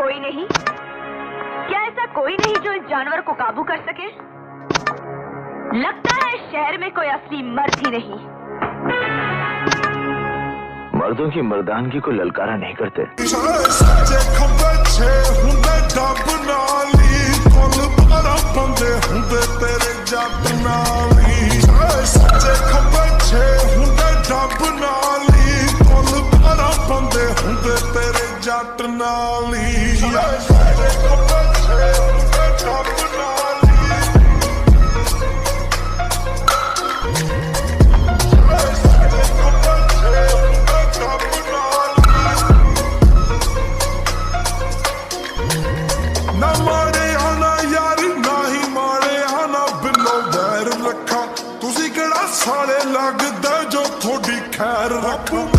कोई नहीं? क्या ऐसा कोई नहीं जो इस जानवर को काबू कर सके? लगता है शहर में कोई असली मर्द ही नहीं। मर्दों की मर्दानगी को ललकारा नहीं करते। सारे लगदा जो थोड़ी खैर रखू।